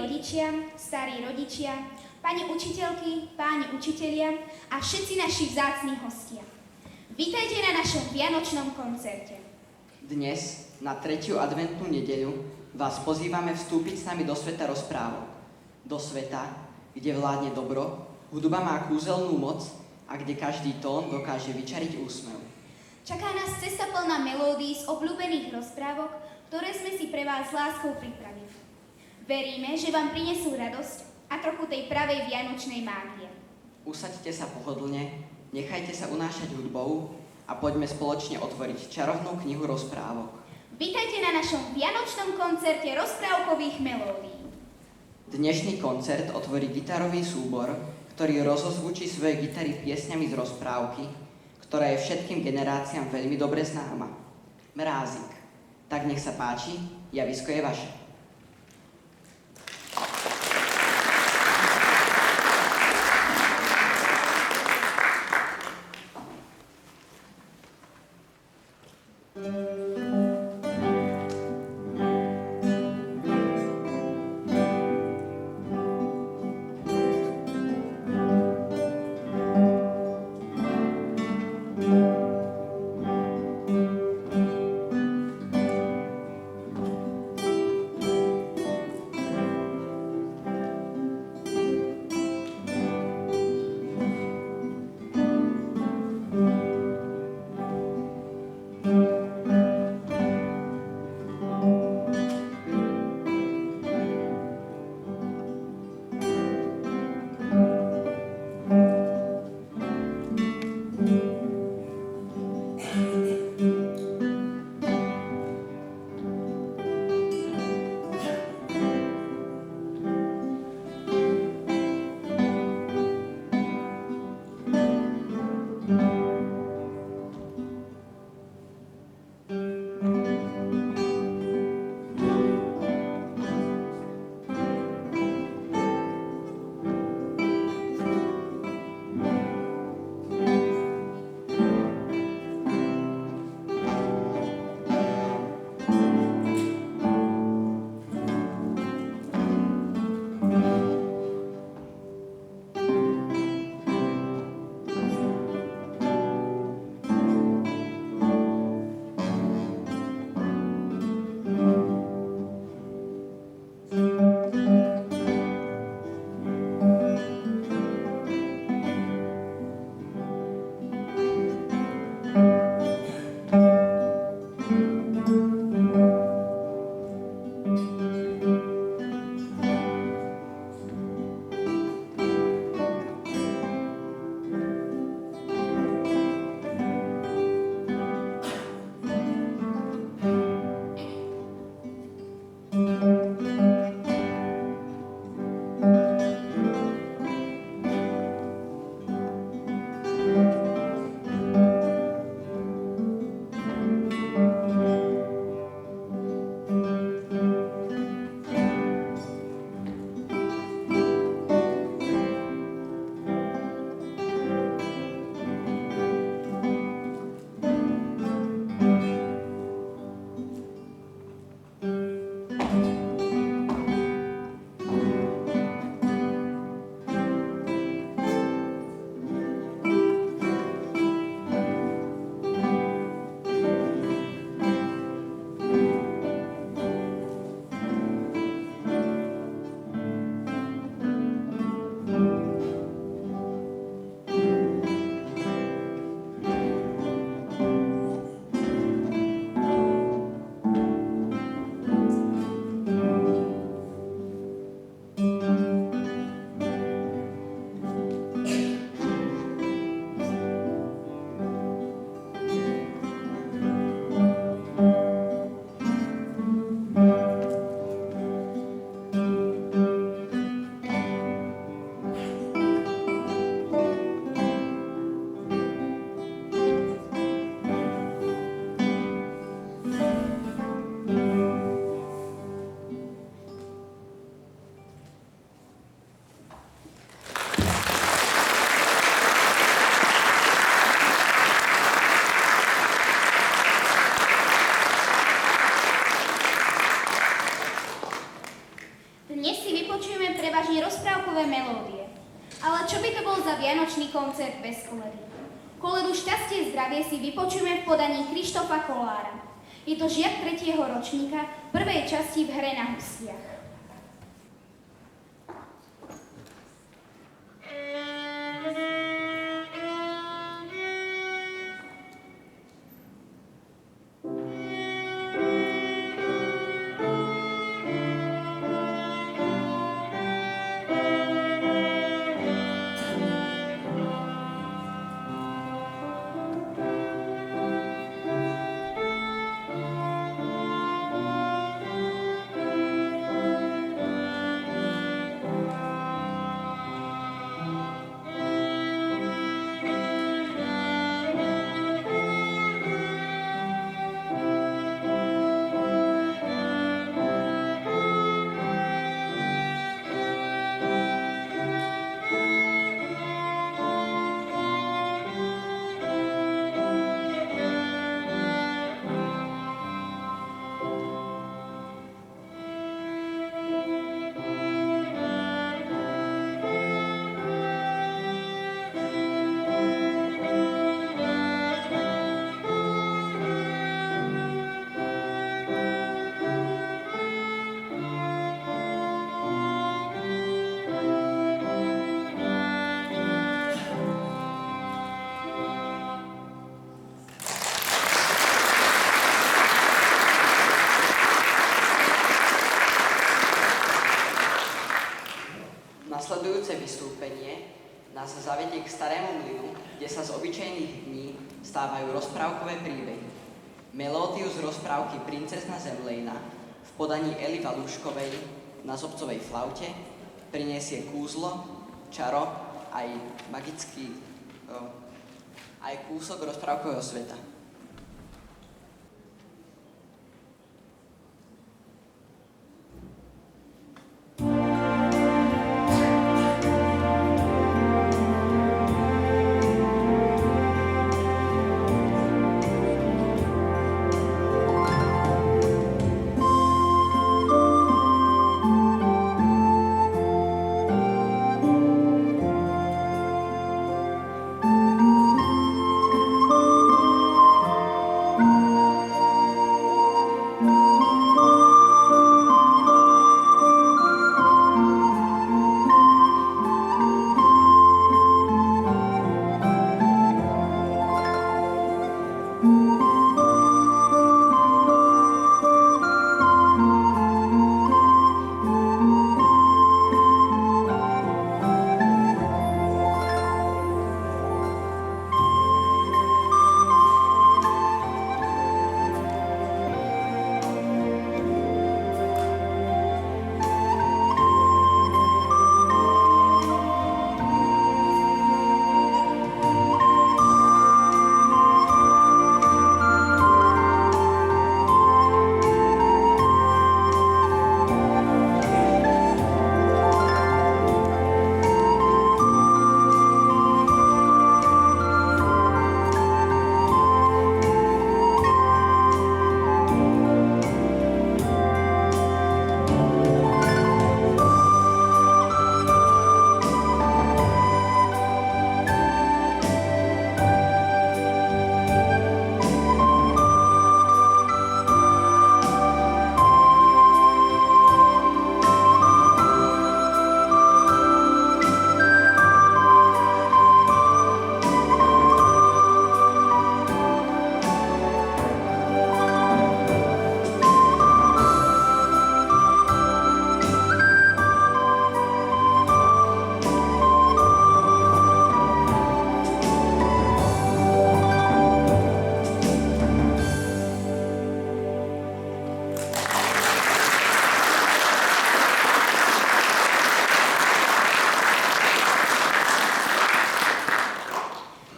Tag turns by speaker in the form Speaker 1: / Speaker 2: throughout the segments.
Speaker 1: rodičia, starí rodičia, pani učiteľky, páni učitelia a všetci naši vzácni hostia. Vítajte na našom vianočnom koncerte.
Speaker 2: Dnes, na 3. adventnú nedeľu, vás pozývame vstúpiť s nami do sveta rozprávok. Do sveta, kde vládne dobro, hudba má kúzelnú moc a kde každý tón dokáže vyčariť úsmev.
Speaker 1: Čaká nás cesta plná melódií z obľúbených rozprávok, ktoré sme si pre vás s láskou pripravili. Veríme, že vám prinesú radosť a trochu tej pravej vianočnej mágie.
Speaker 2: Usaďte sa pohodlne, nechajte sa unášať hudbou a poďme spoločne otvoriť čarovnú knihu rozprávok.
Speaker 1: Vítajte na našom vianočnom koncerte rozprávkových melódií.
Speaker 2: Dnešný koncert otvorí gitarový súbor, ktorý rozozvučí svoje gitary piesňami z rozprávky, ktorá je všetkým generáciám veľmi dobre známa. Mrázik. Tak nech sa páči, javisko je vaše.
Speaker 1: koncert bez koledy. Koledu Šťastie zdravie si vypočujeme v podaní Krištofa Kolára. Je to žiak 3. ročníka prvej časti v hre na husliach.
Speaker 2: Nasledujúce vystúpenie nás zavedie k starému mlynu, kde sa z obyčajných dní stávajú rozprávkové príbehy. Melódiu z rozprávky Princezna Zemlejna v podaní Eli Valúškovej na zobcovej flaute prinesie kúzlo, čaro aj magický aj kúsok rozprávkového sveta.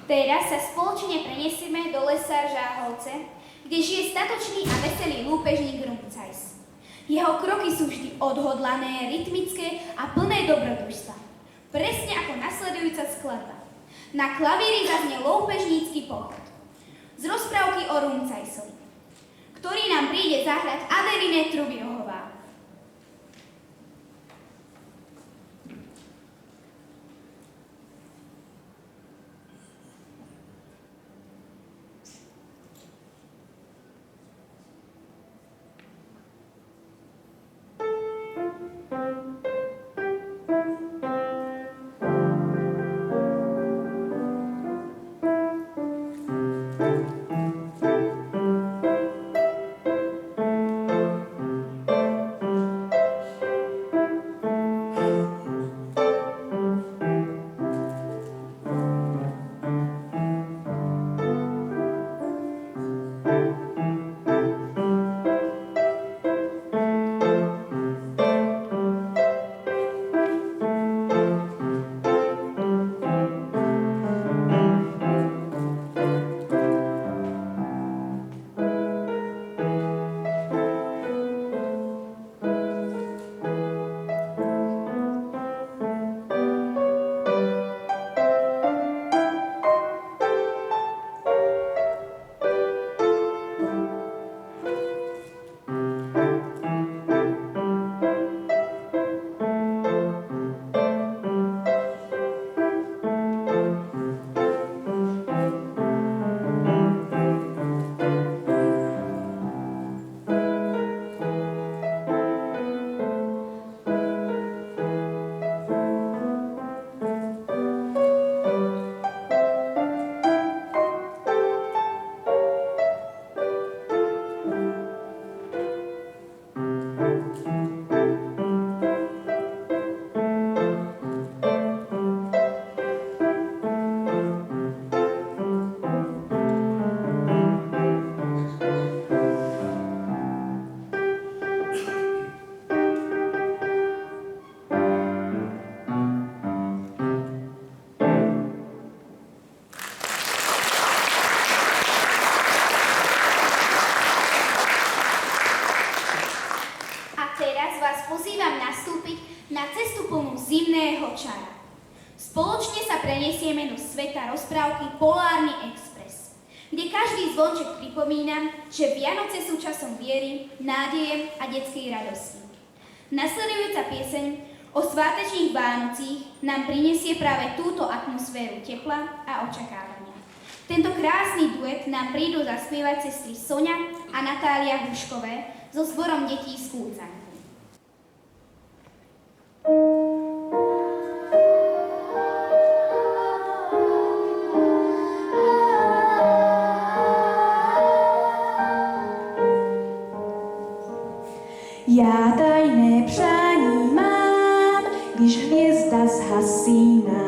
Speaker 1: Teraz sa spoločne preniesieme do lesa Žáhovce, kde žije statočný a veselý lúpežník Rumcajs. Jeho kroky sú vždy odhodlané, rytmické a plné dobrodružstva. Presne ako nasledujúca skladba. Na klavíri zaznie lúpežnícky pochod z rozprávky o Rumcajsovi, ktorý nám príde zahrať Adeline Trubiohová. pozývam nastúpiť na cestu plnú zimného čara. Spoločne sa prenesieme do sveta rozprávky Polárny expres, kde každý zvonček pripomína, že Vianoce sú časom viery, nádeje a detskej radosti. Nasledujúca pieseň o svátečných Vánocích nám prinesie práve túto atmosféru tepla a očakávania. Tento krásny duet nám prídu zaspievať sestry Soňa a Natália Hruškové so zborom detí z Kúcanku.
Speaker 3: Ja tajné přání mám, když hvězda zhasíná,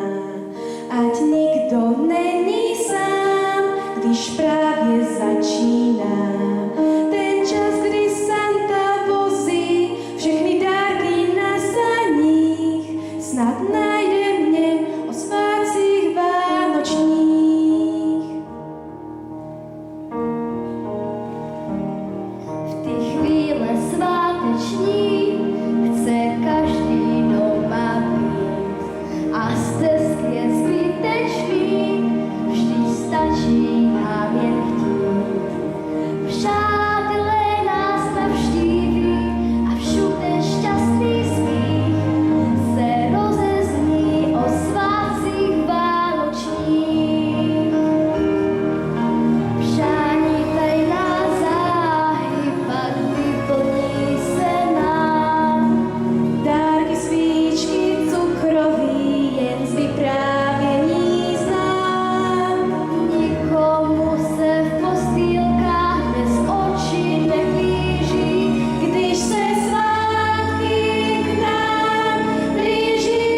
Speaker 3: ať nikdo není sám, když právě začíná. Ten čas, kdy Santa vozí všechny dárky na saních, snad najde mě o svátcích vánočních.
Speaker 4: V ty chvíle sváteční chce každý doma být a stesk je zbytečný, vždy stačí nám jen chtít. Přátelé nás navštíví a všude šťastný smích se rozezní o svátcích vánočních. Přání tajná záhy pak vyplní se nám.
Speaker 3: Dárky, svíčky, cukroví, jen z vyprávění znám.
Speaker 4: Nikomu se v postýlkách bez očí neblíží,
Speaker 3: Když se svátky k nám blíží,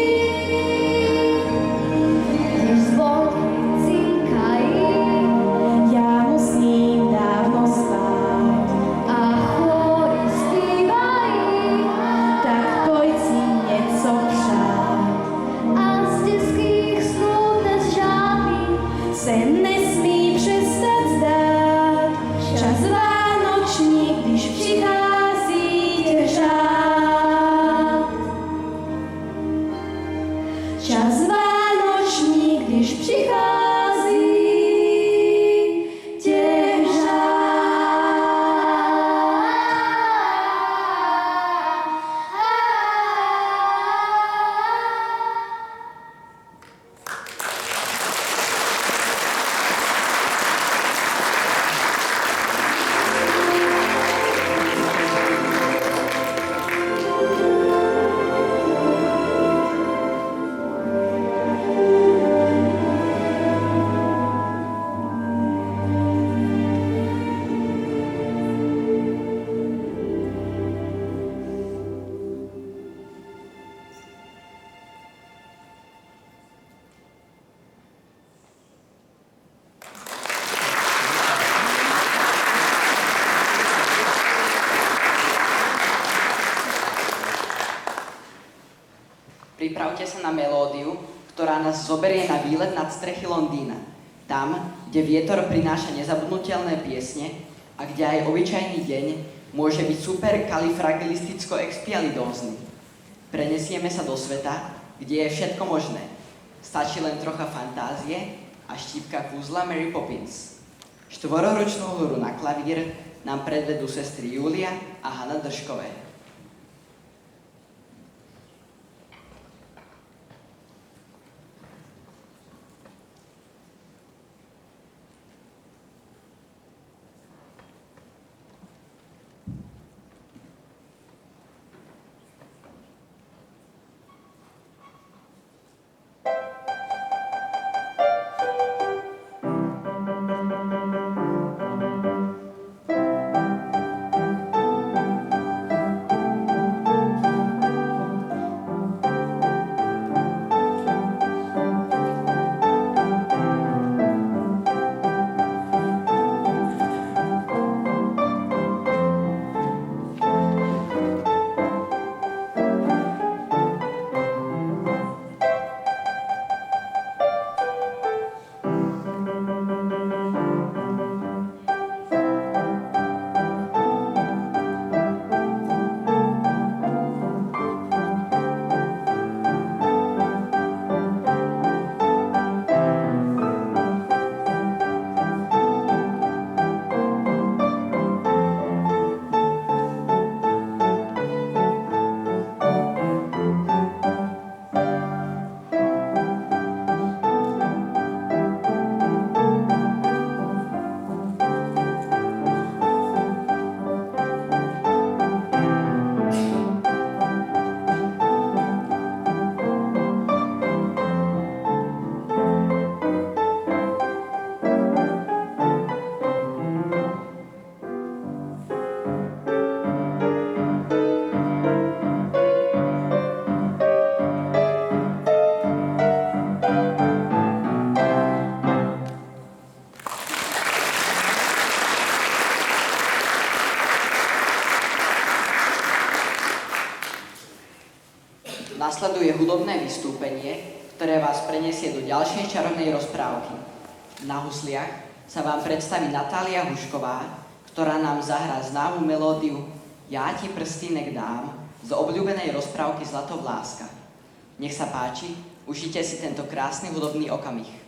Speaker 4: když zvonky cinkají
Speaker 3: já musím dávno spát.
Speaker 4: a chóry zpívají
Speaker 3: Tak pojď si něco přát.
Speaker 4: a z dětských snů dnes žádný
Speaker 3: Se nesmí přestat zdát. Čas vánoční, když přichází tě řád. Čas vánoční, když přichází tě
Speaker 2: Pripravte sa na melódiu, ktorá nás zoberie na výlet nad strechy Londýna. Tam, kde vietor prináša nezabudnutelné piesne a kde aj obyčajný deň môže byť super kalifragilisticko-expialidózny. Prenesieme sa do sveta, kde je všetko možné. Stačí len trocha fantázie a štípka kúzla Mary Poppins. Štvororočnú hru na klavír nám predvedú sestry Julia a Hana Držkové. Nasleduje hudobné vystúpenie, ktoré vás preniesie do ďalšej čarovnej rozprávky. Na husliach sa vám predstaví Natália Hušková, ktorá nám zahrá známu melódiu Ja ti prstýnek dám z obľúbenej rozprávky Zlatovláska. Nech sa páči, užite si tento krásny hudobný okamih.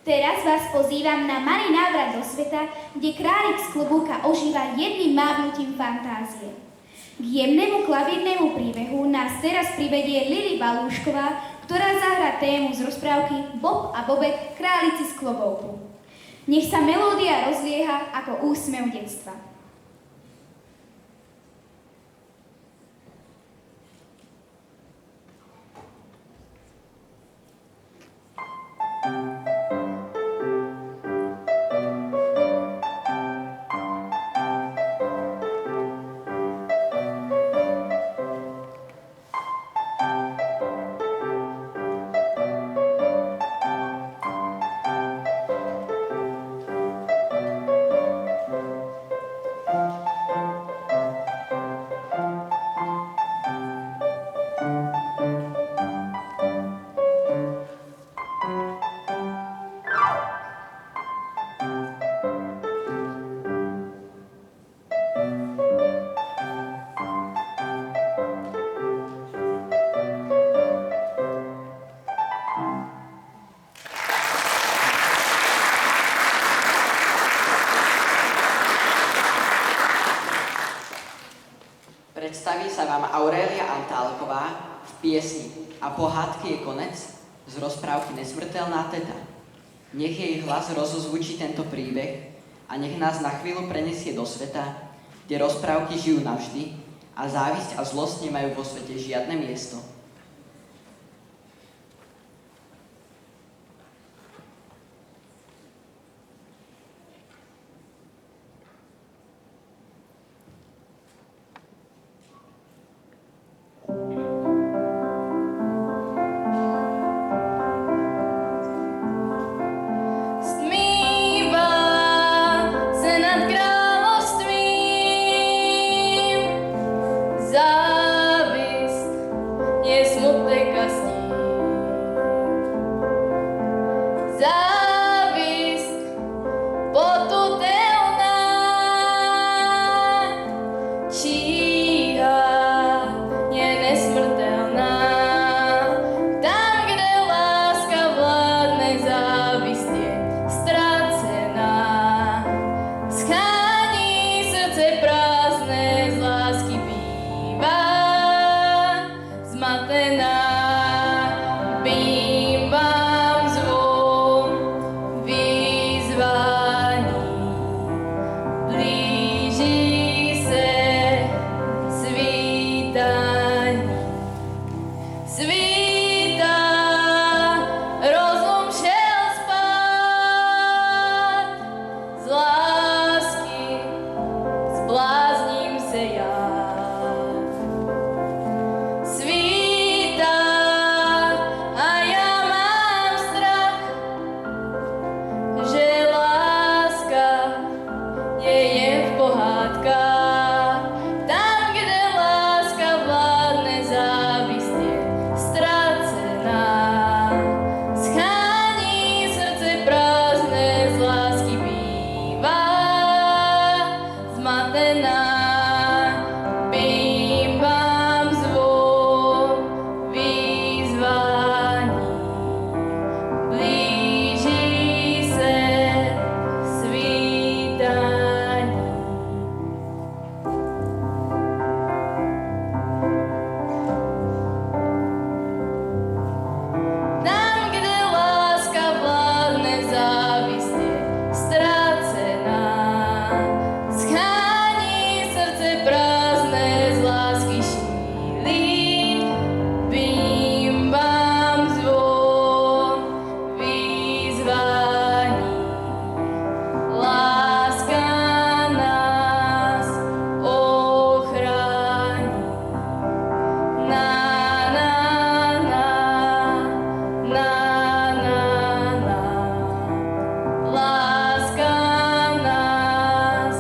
Speaker 1: Teraz vás pozývam na malý návrat do sveta, kde králik z klobúka ožíva jedným mávnutím fantázie. K jemnému klavírnemu príbehu nás teraz privedie Lili Balúšková, ktorá zahrá tému z rozprávky Bob a Bobek, králici z klobouku. Nech sa melódia rozlieha ako úsmev detstva.
Speaker 2: Predstaví sa vám Aurélia Antálková v piesni A pohádky je konec z rozprávky Nesmrteľná teta. Nech jej hlas rozozvučí tento príbeh a nech nás na chvíľu prenesie do sveta, kde rozprávky žijú navždy a závisť a zlosť nemajú vo svete žiadne miesto.
Speaker 3: Nie výzvání. Blíží se svítání. Svítá, rozum šel spát, z lásky zblázním se já. Svítá a já mám strach, že láska je jen v pohádkách. Tam, kde láska vládne, závist je ztracená. Schání srdce prázdné, z lásky bývá zmatená. Bím bám zvon výzvání. Blíží se svítání. Tam, kde láska vládne, závist je ztracená. Schání srdce prázdné, z lásky šílí. Bím bám zvon výzvání. Láska nás ochrání. Na, na, na, na, na, na. Láska nás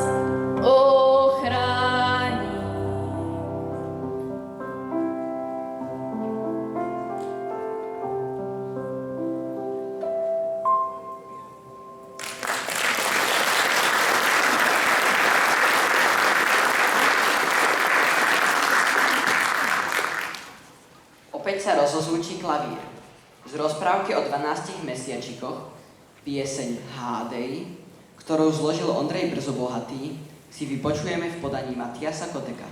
Speaker 3: ochrání.
Speaker 2: Opäť sa rozozvučí klavír. Z rozprávky o 12 mesiačikoch pieseň Hádej, ktorú zložil Ondrej Brzobohatý, si vypočujeme v podaní Matiasa Koteka.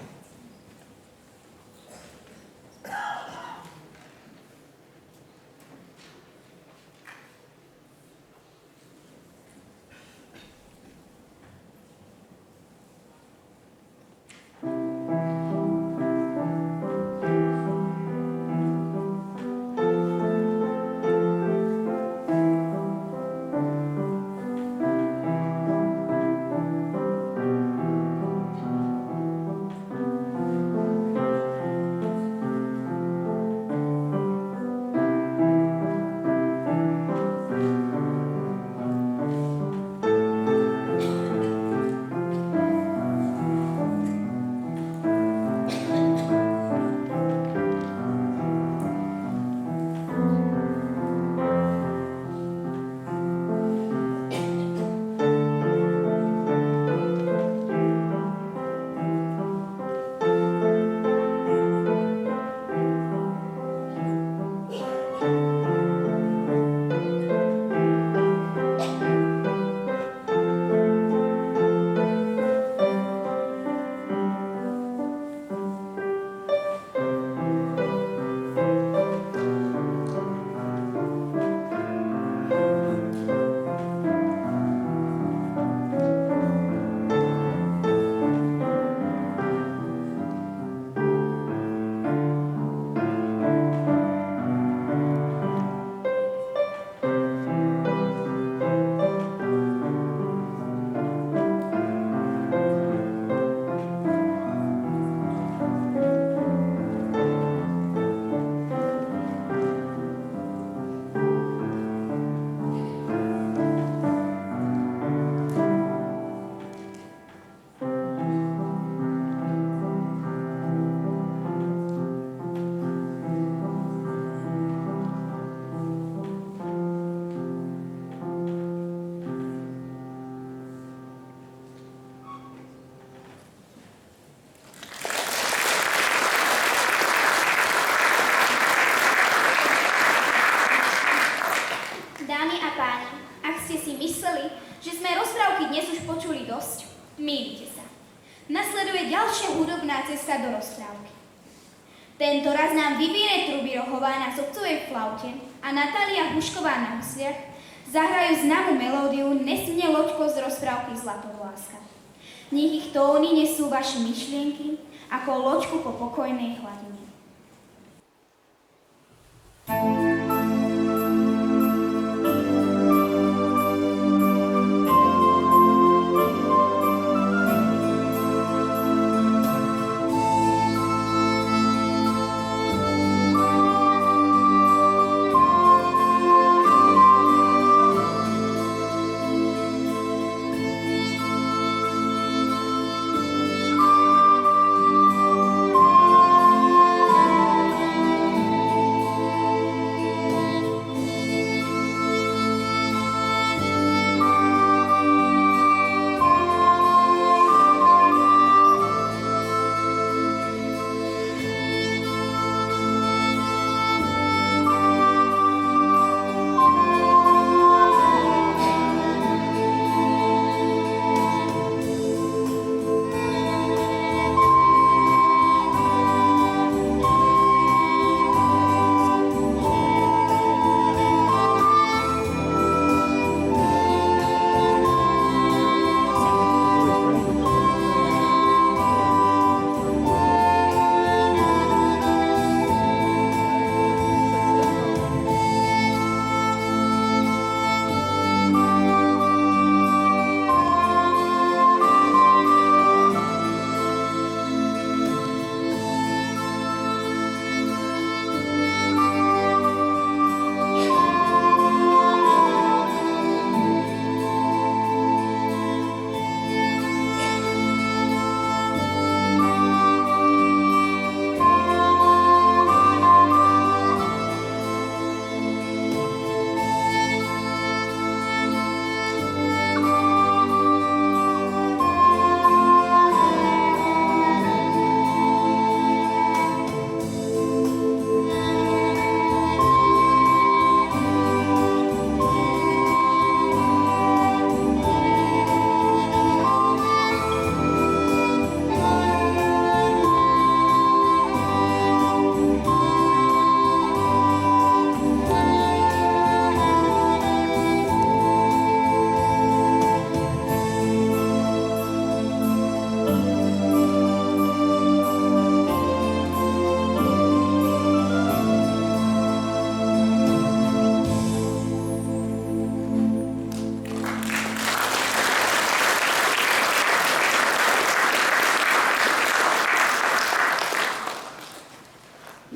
Speaker 1: Mýlite sa. Nasleduje ďalšia hudobná cesta do rozprávky. Tento raz nám Vivienne Trubirohová na sobcovej flaute a Natália Hušková na husliach zahrajú známu melódiu Nesmie rozprávky Zlatovláska. Nech ich tóny nesú vaše myšlienky ako loďku po pokojnej hladine.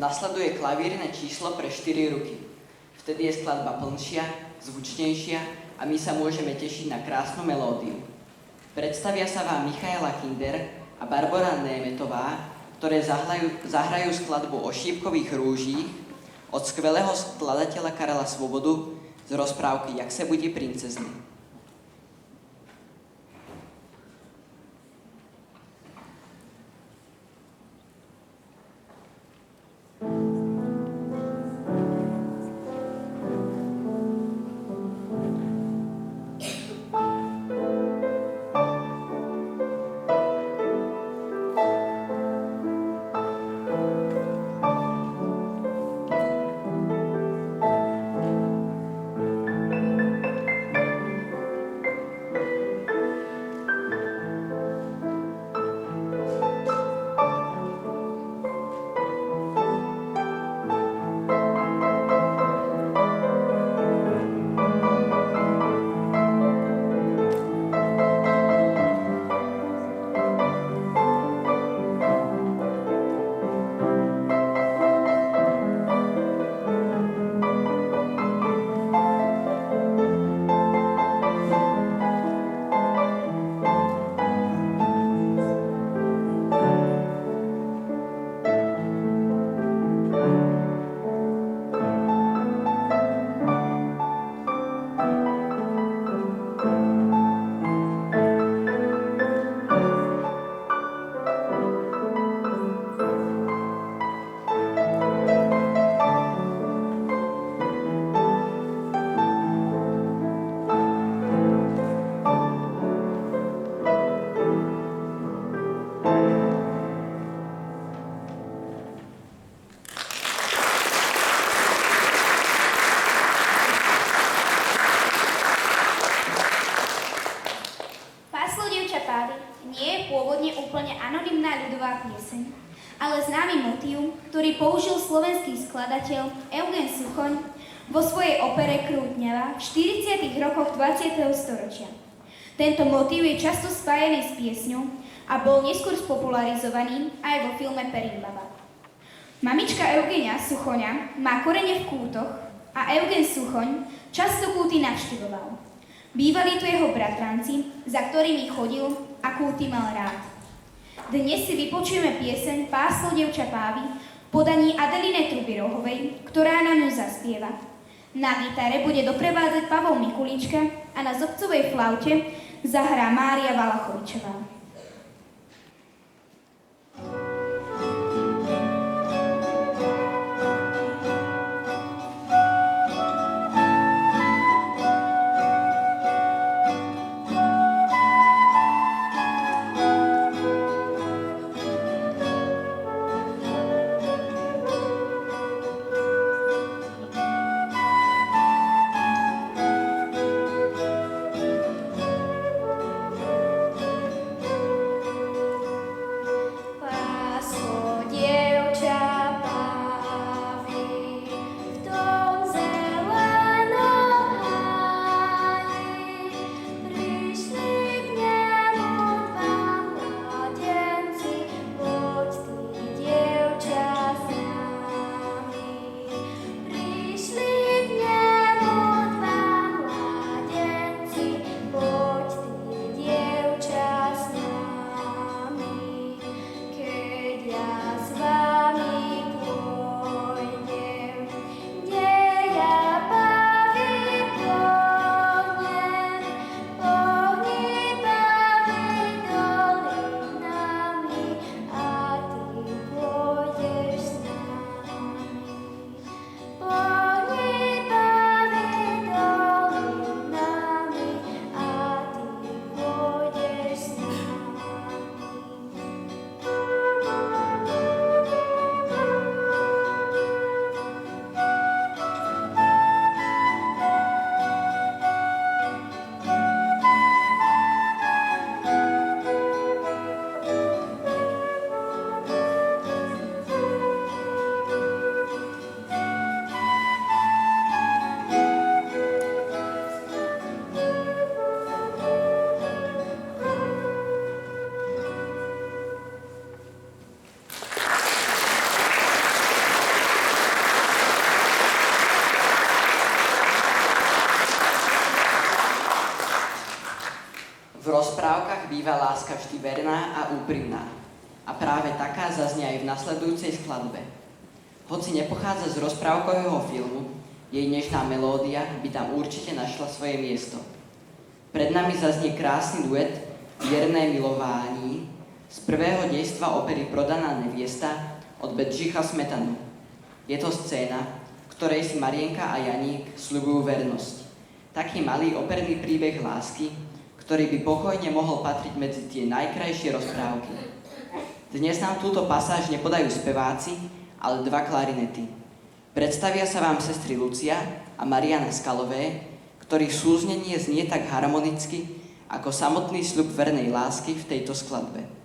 Speaker 2: Nasleduje klavírne číslo pre 4 ruky. Vtedy je skladba plnšia, zvučnejšia a my sa môžeme tešiť na krásnu melódiu. Predstavia sa vám Michaela Kinder a Barbora Németová, ktoré zahrajú skladbu o šípkových rúžích od skvelého skladateľa Karela Svobodu z rozprávky Jak se budí princezny.
Speaker 1: pávy nie je pôvodne úplne anonymná ľudová pieseň, ale známy motív, ktorý použil slovenský skladateľ Eugen Suchoň vo svojej opere Krútňava v 40. rokoch 20. storočia. Tento motív je často spájaný s piesňou a bol neskôr spopularizovaný aj vo filme Perimbaba. Mamička Eugenia Suchoňa má korene v Kútoch a Eugen Suchoň často Kúty navštevoval. Bývali tu jeho bratranci, za ktorými chodil a Kúty mal rád. Dnes si vypočujeme pieseň Páslo dievča pávy v podaní Adeline Trubirohovej, ktorá nám ju zaspieva. Na gitare bude doprevádzať Pavol Mikulička a na zobcovej flaute zahrá Mária Valachovičová.
Speaker 2: V rozprávkach býva láska vždy verná a úprimná. A práve taká zaznie aj v nasledujúcej skladbe. Hoci nepochádza z rozprávkového filmu, jej nežná melódia by tam určite našla svoje miesto. Pred nami zaznie krásny duet Vierné milování z prvého dejstva opery Prodaná neviesta od Bedřicha Smetanu. Je to scéna, v ktorej si Marienka a Janík sľubujú vernosť. Taký malý operný príbeh lásky, ktorý by pokojne mohol patriť medzi tie najkrajšie rozprávky. Dnes nám túto pasáž nepodajú speváci, ale dva klarinety. Predstavia sa vám sestry Lucia a Mariana Skalové, ktorých súznenie znie tak harmonicky, ako samotný sľub vernej lásky v tejto skladbe.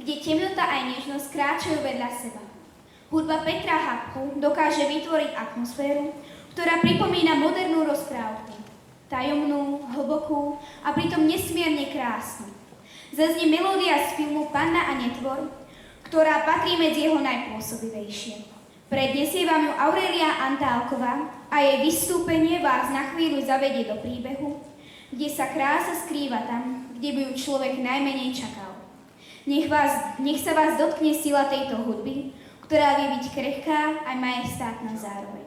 Speaker 1: kde temnota aj nežnosť kráčajú vedľa seba. Hudba Petra Habku dokáže vytvoriť atmosféru, ktorá pripomína modernú rozprávku. Tajomnú, hlbokú a pritom nesmierne krásnu. Zaznie melódia z filmu Panna a netvor, ktorá patrí medzi jeho najpôsobivejšie. Predniesie vám ju Aurelia Antálková a jej vystúpenie vás na chvíľu zavedie do príbehu, kde sa krása skrýva tam, kde by ju človek najmenej čakal. Nech sa vás dotkne sila tejto hudby, ktorá vie byť krehká aj majestátna zároveň.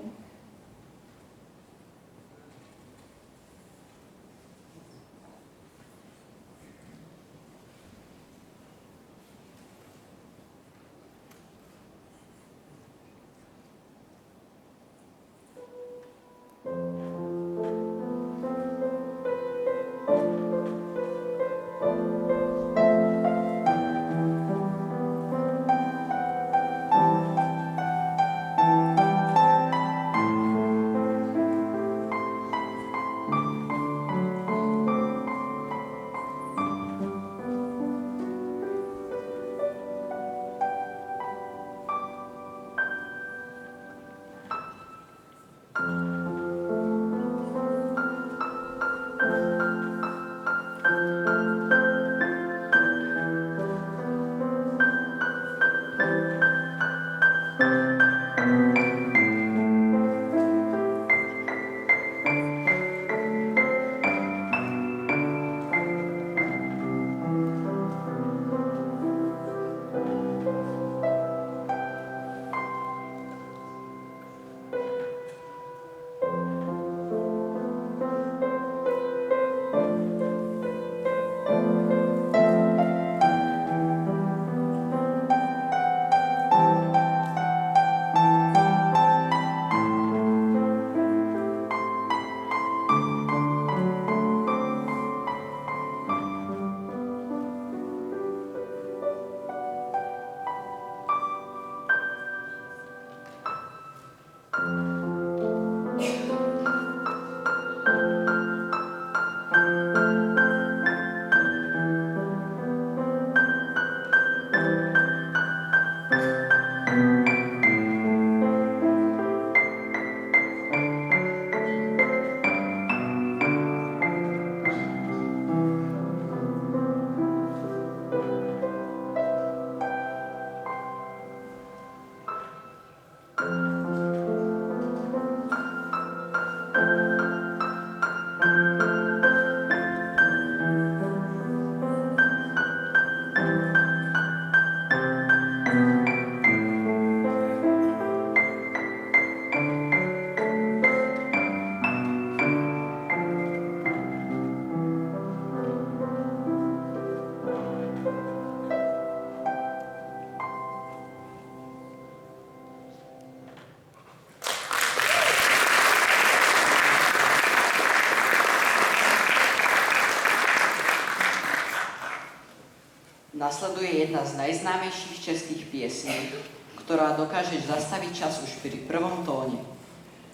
Speaker 2: Nasleduje jedna z najznámejších českých piesní, ktorá dokáže zastaviť čas už pri prvom tóne.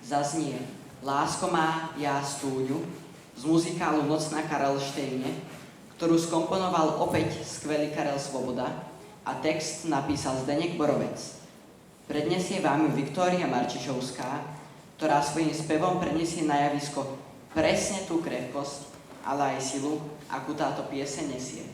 Speaker 2: Zaznie Lásko má já stúňu z muzikálu Noc na Karelštejne, ktorú skomponoval opäť skvelý Karel Svoboda a text napísal Zdeněk Borovec. Predniesie vám ju Viktória Marčišovská, ktorá svojím spevom preniesie na javisko presne tú krehkosť, ale aj silu, akú táto pieseň nesie.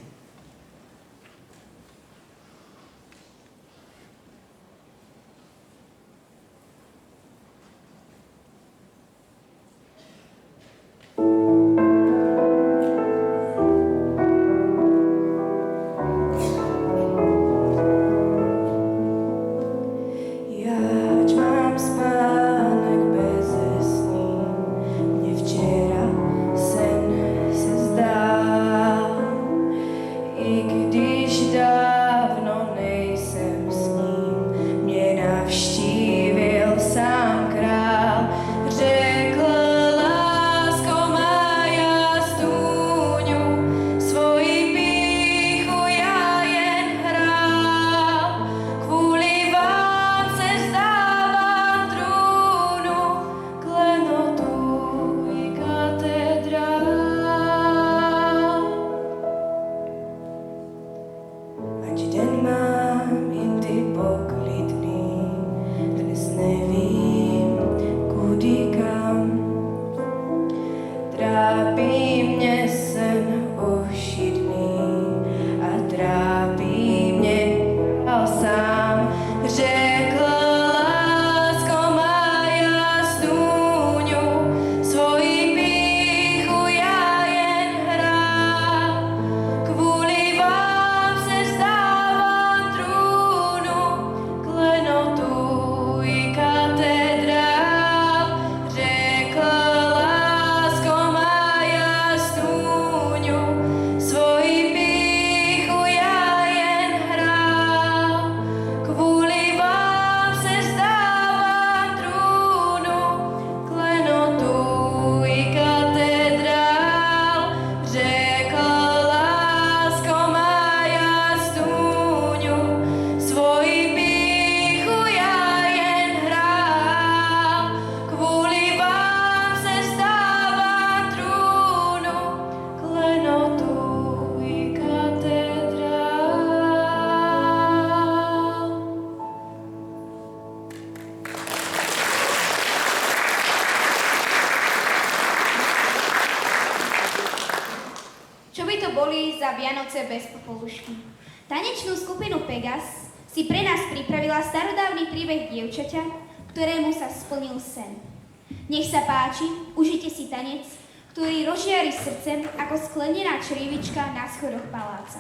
Speaker 1: boli za Vianoce bez popolušky. Tanečnú skupinu Pegas si pre nás pripravila starodávny príbeh dievčaťa, ktorému sa splnil sen. Nech sa páči, užite si tanec, ktorý rozžiari srdcem ako sklenená črievička na schodoch paláca.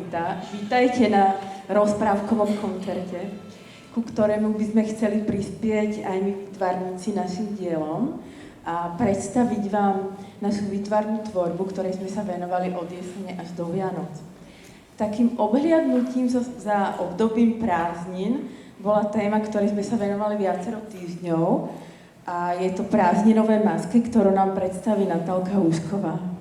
Speaker 5: Zita. Vítajte na rozprávkovom koncerte, ku ktorému by sme chceli prispieť aj my výtvarníci našim dielom a predstaviť vám našu výtvarnú tvorbu, ktorej sme sa venovali od jesene až do Vianoc. Takým obhliadnutím za obdobím prázdnin bola téma, ktorej sme sa venovali viacero týždňov a je to prázdninové masky, ktorú nám predstaví Natálka Húšková.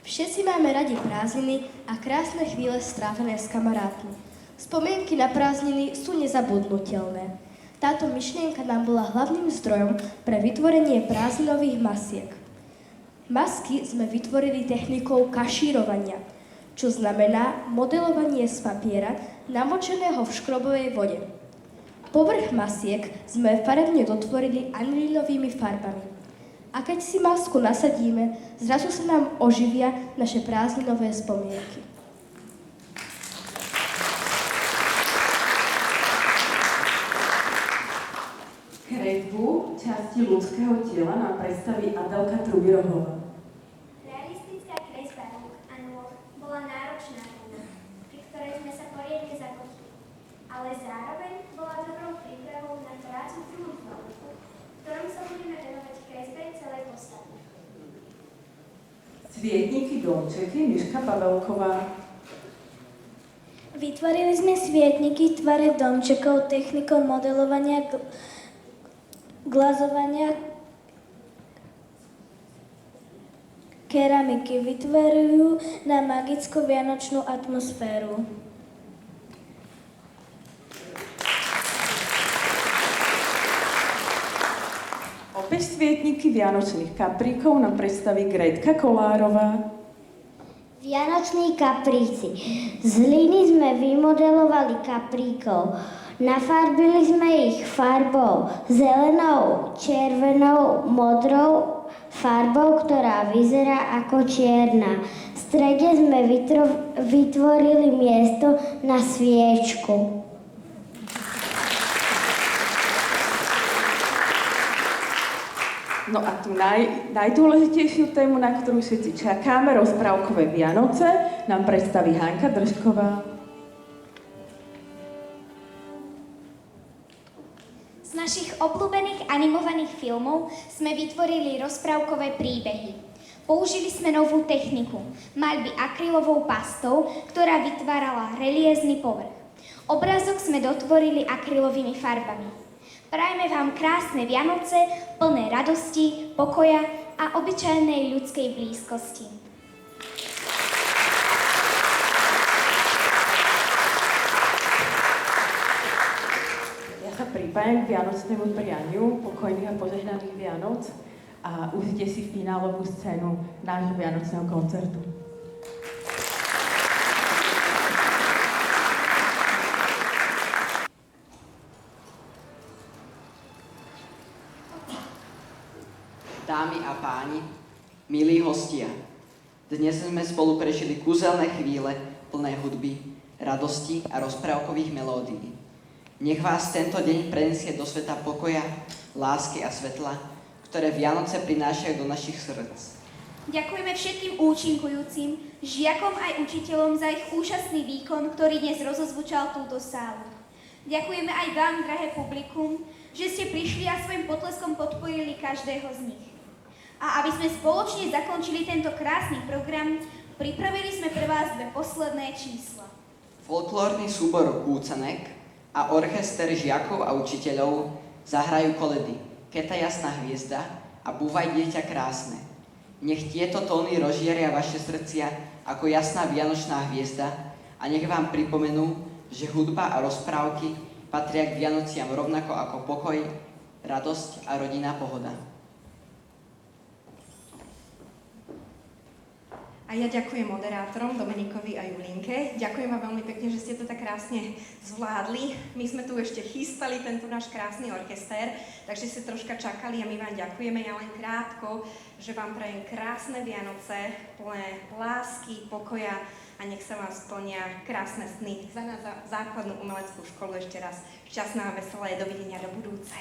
Speaker 6: Všetci máme radi prázdniny a krásne chvíle strávené s kamarátmi. Spomienky na prázdniny sú nezabudnutelné. Táto myšlienka nám bola hlavným zdrojom pre vytvorenie prázdninových masiek. Masky sme vytvorili technikou kašírovania, čo znamená modelovanie z papiera namočeného v škrobovej vode. Povrch masiek sme farebne dotvorili anilinovými farbami. A keď si masku nasadíme, zrazu sa nám oživia naše prázdninové spomienky.
Speaker 5: Kresbu časti ľudského tela nám predstaví Adelka Trubirohová.
Speaker 1: Realistická kresba rúk a nôh bola náročná úloha, pri ktorej sme sa poriadne zakotili, ale zároveň bola dobrou prípravou na prácu v druhom celku, v ktorom sa budeme venovať kresbe celej postavy.
Speaker 5: Svietniky domčeky Miška Pavelková.
Speaker 4: Vytvorili sme svietniky v tvare domčekov technikou modelovania glazovania keramiky. Vytvorujú na magickú vianočnú atmosféru.
Speaker 5: Opäť svietniky vianočných kapríkov nám predstaví Gretka Kolárová.
Speaker 7: Vianoční kapríci. Z hliny sme vymodelovali kapríkov. Nafarbili sme ich farbou zelenou, červenou, modrou farbou, ktorá vyzerá ako čierna. V strede sme vytvorili miesto na sviečku.
Speaker 5: No a tú najdôležitejšiu tému, na ktorú všetci čakáme, rozprávkové Vianoce, nám predstaví Hanka Držková.
Speaker 1: Z našich obľúbených animovaných filmov sme vytvorili rozprávkové príbehy. Použili sme novú techniku, maľby akrylovou pastou, ktorá vytvárala reliézny povrch. Obrázok sme dotvorili akrylovými farbami. Prajme vám krásne Vianoce, plné radosti, pokoja a obyčajnej ľudskej blízkosti.
Speaker 5: Ja sa pripájam k vianočnému prianiu pokojných a požehnaných Vianoc a užite si finálovú scénu nášho vianočného koncertu.
Speaker 2: Dámy a páni, milí hostia, dnes sme spolu prežili kúzelné chvíle plné hudby, radosti a rozprávkových melódií. Nech vás tento deň prenesie do sveta pokoja, lásky a svetla, ktoré Vianoce prinášajú do našich srdc.
Speaker 1: Ďakujeme všetkým účinkujúcim, žiakom aj učiteľom za ich úžasný výkon, ktorý dnes rozozvučal túto sálu. Ďakujeme aj vám, drahé publikum, že ste prišli a svojim potleskom podporili každého z nich. A aby sme spoločne zakončili tento krásny program, pripravili sme pre vás dve posledné čísla.
Speaker 2: Folklórny súbor Kúcanek a orchester žiakov a učiteľov zahrajú koledy Keta jasná hviezda a Búvaj dieťa krásne. Nech tieto tóny rozžiaria vaše srdcia ako jasná vianočná hviezda a nech vám pripomenú, že hudba a rozprávky patria k Vianociam rovnako ako pokoj, radosť a rodinná pohoda.
Speaker 8: A ja ďakujem moderátorom Dominikovi a Julinke. Ďakujem vám veľmi pekne, že ste to tak krásne zvládli. My sme tu ešte chystali tento náš krásny orchester, takže ste troška čakali a my vám ďakujeme. Ja len krátko, že vám prajem krásne Vianoce, plné lásky, pokoja a nech sa vám splnia krásne sny. Za nás základnú umeleckú školu ešte raz šťastná a veselé. Dovidenia do budúce.